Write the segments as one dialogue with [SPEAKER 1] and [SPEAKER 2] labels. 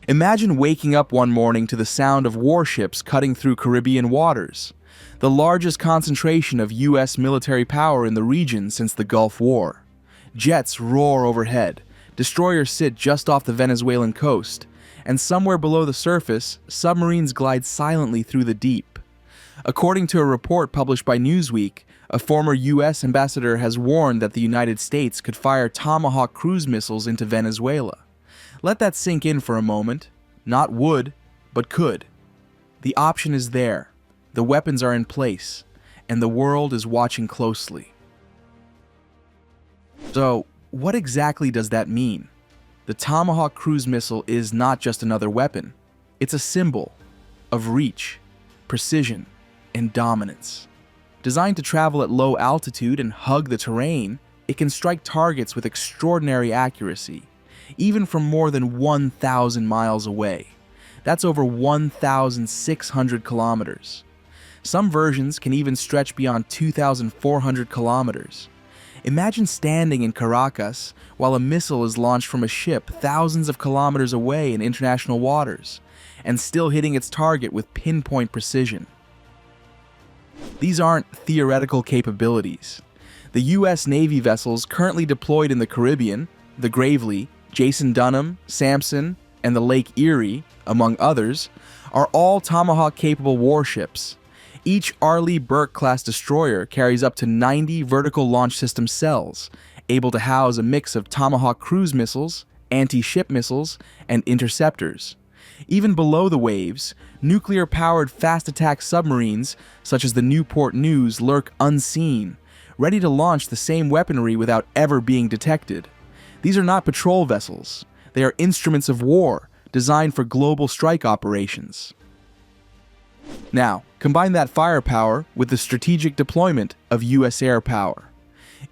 [SPEAKER 1] Imagine waking up one morning to the sound of warships cutting through Caribbean waters, the largest concentration of U.S. military power in the region since the Gulf War. Jets roar overhead, destroyers sit just off the Venezuelan coast, and somewhere below the surface, submarines glide silently through the deep. According to a report published by Newsweek, a former U.S. ambassador has warned that the United States could fire Tomahawk cruise missiles into Venezuela. Let that sink in for a moment. Not would, but could. The option is there, the weapons are in place, and the world is watching closely. So, what exactly does that mean? The Tomahawk cruise missile is not just another weapon. It's a symbol of reach, precision, and dominance. Designed to travel at low altitude and hug the terrain, it can strike targets with extraordinary accuracy, even from more than 1,000 miles away. That's over 1,600 kilometers. Some versions can even stretch beyond 2,400 kilometers. Imagine standing in Caracas while a missile is launched from a ship thousands of kilometers away in international waters, and still hitting its target with pinpoint precision. These aren't theoretical capabilities. The U.S. Navy vessels currently deployed in the Caribbean, the Gravely, Jason Dunham, Samson, and the Lake Erie, among others, are all Tomahawk-capable warships. Each Arleigh Burke-class destroyer carries up to 90 vertical launch system cells, able to house a mix of Tomahawk cruise missiles, anti-ship missiles, and interceptors. Even below the waves, nuclear-powered fast-attack submarines, such as the Newport News, lurk unseen, ready to launch the same weaponry without ever being detected. These are not patrol vessels. They are instruments of war, designed for global strike operations. Now, combine that firepower with the strategic deployment of U.S. air power.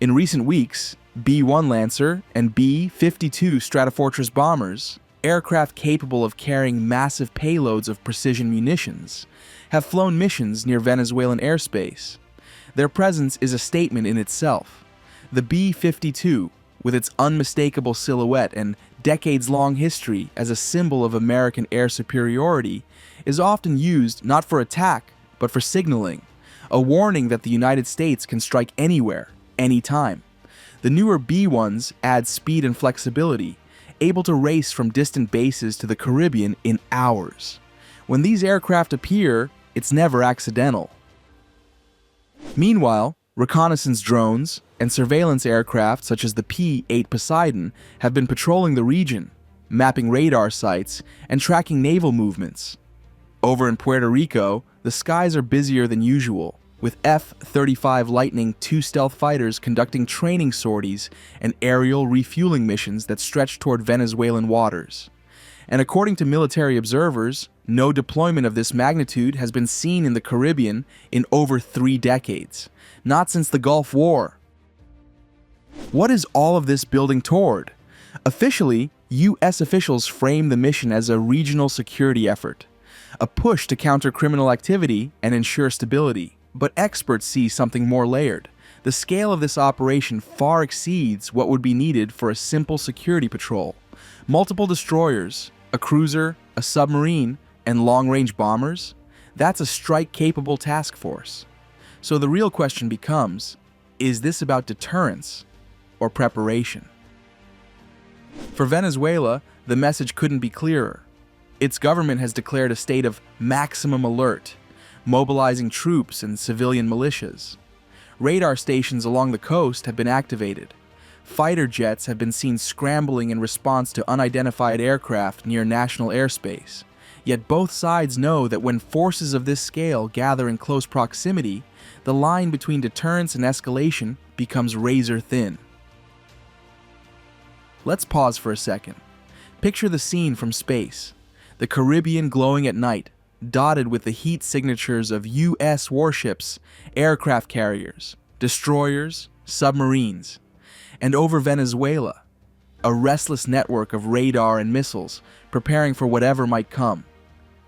[SPEAKER 1] In recent weeks, B-1 Lancer and B-52 Stratofortress bombers, aircraft capable of carrying massive payloads of precision munitions, have flown missions near Venezuelan airspace. Their presence is a statement in itself. The B-52, with its unmistakable silhouette and decades-long history as a symbol of American air superiority, is often used not for attack, but for signaling, a warning that the United States can strike anywhere, anytime. The newer B-1s add speed and flexibility, able to race from distant bases to the Caribbean in hours. When these aircraft appear, it's never accidental. Meanwhile, reconnaissance drones and surveillance aircraft such as the P-8 Poseidon have been patrolling the region, mapping radar sites and tracking naval movements. Over in Puerto Rico, the skies are busier than usual, with F-35 Lightning II stealth fighters conducting training sorties and aerial refueling missions that stretch toward Venezuelan waters. And according to military observers, no deployment of this magnitude has been seen in the Caribbean in over 3 decades, not since the Gulf War. What is all of this building toward? Officially, U.S. officials frame the mission as a regional security effort, a push to counter criminal activity and ensure stability. But experts see something more layered. The scale of this operation far exceeds what would be needed for a simple security patrol. Multiple destroyers, a cruiser, a submarine, and long-range bombers? That's a strike-capable task force. So the real question becomes, is this about deterrence or preparation? For Venezuela, the message couldn't be clearer. Its government has declared a state of maximum alert, mobilizing troops and civilian militias. Radar stations along the coast have been activated. Fighter jets have been seen scrambling in response to unidentified aircraft near national airspace. Yet both sides know that when forces of this scale gather in close proximity, the line between deterrence and escalation becomes razor thin. Let's pause for a second. Picture the scene from space. The Caribbean glowing at night, dotted with the heat signatures of U.S. warships, aircraft carriers, destroyers, submarines. And over Venezuela, a restless network of radar and missiles preparing for whatever might come.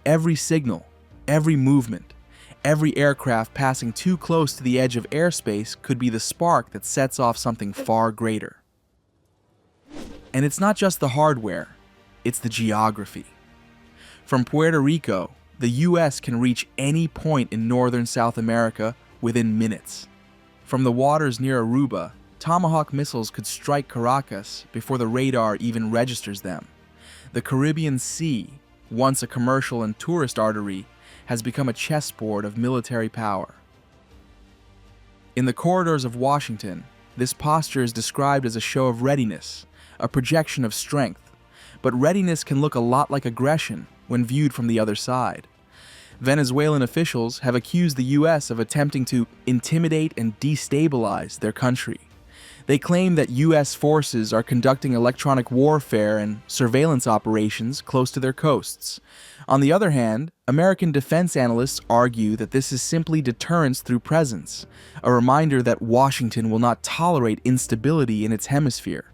[SPEAKER 1] Every signal, every movement, every aircraft passing too close to the edge of airspace could be the spark that sets off something far greater. And it's not just the hardware, it's the geography. From Puerto Rico, the U.S. can reach any point in northern South America within minutes. From the waters near Aruba, Tomahawk missiles could strike Caracas before the radar even registers them. The Caribbean Sea, once a commercial and tourist artery, has become a chessboard of military power. In the corridors of Washington, this posture is described as a show of readiness, a projection of strength, but readiness can look a lot like aggression when viewed from the other side. Venezuelan officials have accused the U.S. of attempting to intimidate and destabilize their country. They claim that U.S. forces are conducting electronic warfare and surveillance operations close to their coasts. On the other hand, American defense analysts argue that this is simply deterrence through presence, a reminder that Washington will not tolerate instability in its hemisphere.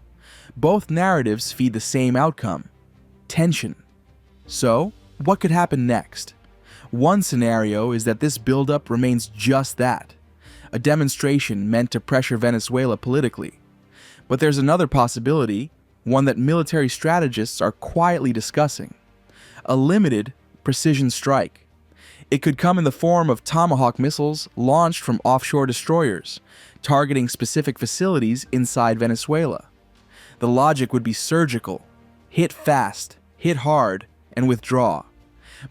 [SPEAKER 1] Both narratives feed the same outcome: tension. So, what could happen next? One scenario is that this buildup remains just that, a demonstration meant to pressure Venezuela politically. But there's another possibility, one that military strategists are quietly discussing: a limited precision strike. It could come in the form of Tomahawk missiles launched from offshore destroyers, targeting specific facilities inside Venezuela. The logic would be surgical: hit fast, hit hard, and withdraw.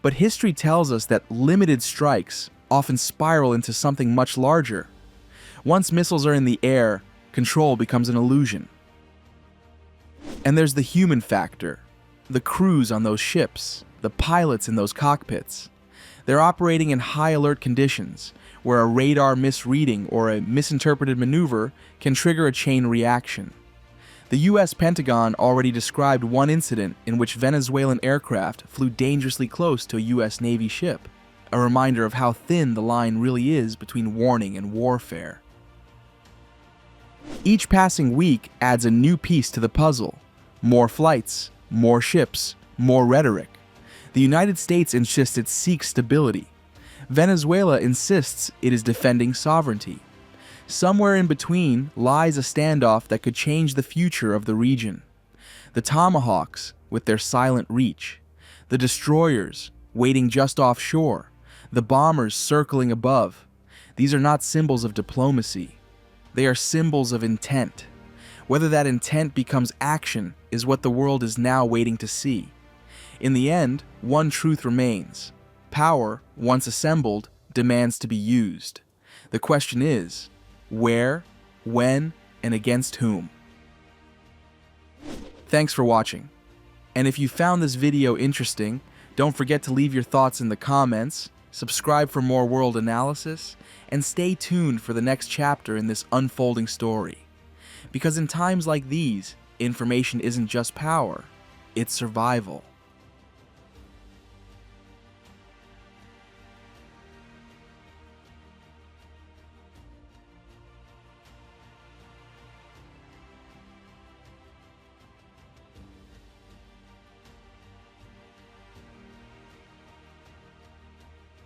[SPEAKER 1] But history tells us that limited strikes often spiral into something much larger. Once missiles are in the air, control becomes an illusion. And there's the human factor: the crews on those ships, the pilots in those cockpits. They're operating in high alert conditions, where a radar misreading or a misinterpreted maneuver can trigger a chain reaction. The U.S. Pentagon already described one incident in which Venezuelan aircraft flew dangerously close to a U.S. Navy ship, a reminder of how thin the line really is between warning and warfare. Each passing week adds a new piece to the puzzle: more flights, more ships, more rhetoric. The United States insists it seeks stability. Venezuela insists it is defending sovereignty. Somewhere in between lies a standoff that could change the future of the region. The Tomahawks, with their silent reach, the destroyers waiting just offshore, the bombers circling above. These are not symbols of diplomacy. They are symbols of intent. Whether that intent becomes action is what the world is now waiting to see. In the end, one truth remains: power, once assembled, demands to be used. The question is, where, when, and against whom? Thanks for watching. And if you found this video interesting, don't forget to leave your thoughts in the comments, subscribe for more world analysis, and stay tuned for the next chapter in this unfolding story. Because in times like these, information isn't just power, it's survival.